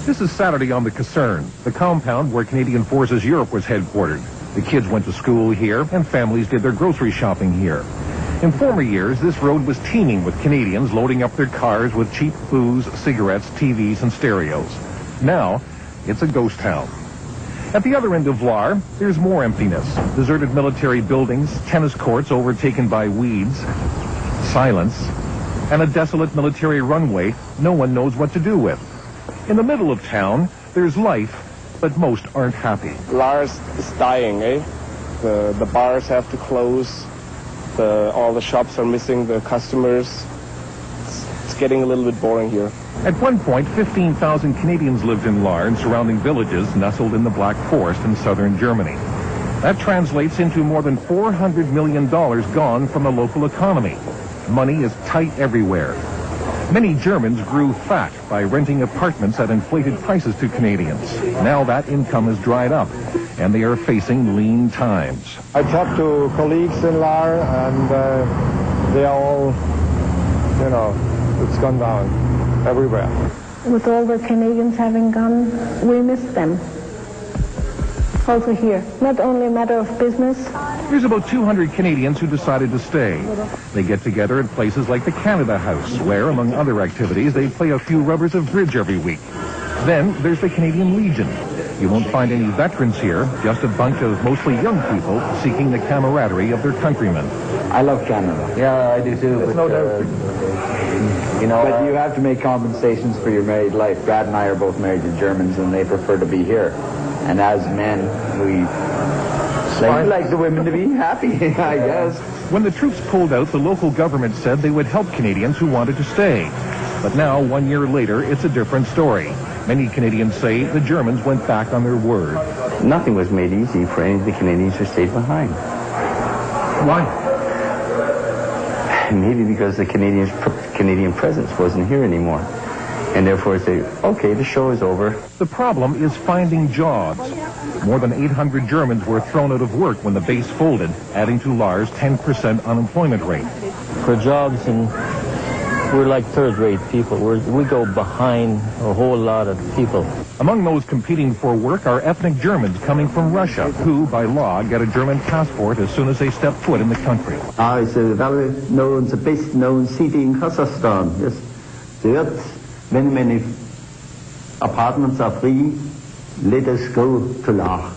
This is Saturday on the Caserne, the compound where Canadian Forces Europe was headquartered. The kids went to school here, and families did their grocery shopping here. In former years, this road was teeming with Canadians loading up their cars with cheap booze, cigarettes, TVs, and stereos. Now, it's a ghost town. At the other end of Lahr, there's more emptiness. Deserted military buildings, tennis courts overtaken by weeds, silence, and a desolate military runway no one knows what to do with. In the middle of town, there's life, but most aren't happy. Lahr is dying, eh? The bars have to close. All the shops are missing the customers. It's getting a little bit boring here. At one point, 15,000 Canadians lived in Lahr and surrounding villages nestled in the Black Forest in southern Germany. That translates into more than $400 million gone from the local economy. Money is tight everywhere. Many Germans grew fat by renting apartments at inflated prices to Canadians. Now that income has dried up, and they are facing lean times. I talked to colleagues in Lahr, and they are all, it's gone down everywhere. With all the Canadians having gone, we miss them. Also here, not only a matter of business. There's about 200 Canadians who decided to stay. They get together at places like the Canada House, where, among other activities, they play a few rubbers of bridge every week. Then there's the Canadian Legion. You won't find any veterans here, just a bunch of mostly young people seeking the camaraderie of their countrymen. I love Canada. Yeah, I do too. There's no doubt. But you have to make compensations for your married life. Brad and I are both married to Germans, and they prefer to be here. And as men, we like the women to be happy, I guess. When the troops pulled out, the local government said they would help Canadians who wanted to stay. But now, 1 year later, it's a different story. Many Canadians say the Germans went back on their word. Nothing was made easy for any of the Canadians who stayed behind. Why? Maybe because the Canadian presence wasn't here anymore. And therefore say, okay, the show is over. The problem is finding jobs. More than 800 Germans were thrown out of work when the base folded, adding to Lahr's 10% unemployment rate. For jobs, and we're like third-rate people. We go behind a whole lot of people. Among those competing for work are ethnic Germans coming from Russia, who, by law, get a German passport as soon as they step foot in the country. It's the best known city in Kazakhstan. Yes, there, many apartments are free. Let us go to Lahr.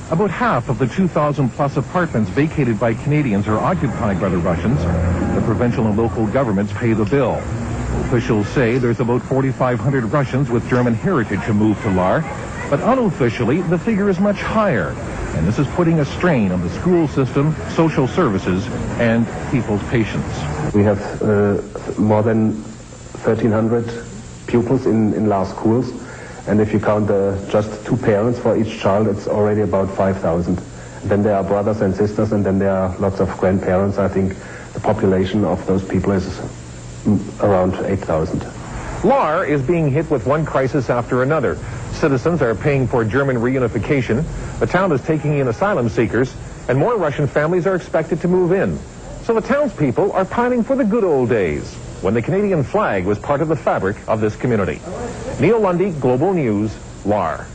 About half of the 2,000-plus apartments vacated by Canadians are occupied by the Russians. The provincial and local governments pay the bill. Officials say there's about 4,500 Russians with German heritage who moved to Lahr, but unofficially the figure is much higher. And this is putting a strain on the school system, social services, and people's patience. We have more than 1,300 pupils in Lahr schools. And if you count just 2 parents for each child, it's already about 5,000. Then there are brothers and sisters, and then there are lots of grandparents. I think the population of those people is around 8,000. Lahr is being hit with one crisis after another. Citizens are paying for German reunification. The town is taking in asylum seekers, and more Russian families are expected to move in. So the townspeople are pining for the good old days, when the Canadian flag was part of the fabric of this community. Neil Lundy, Global News, Lahr.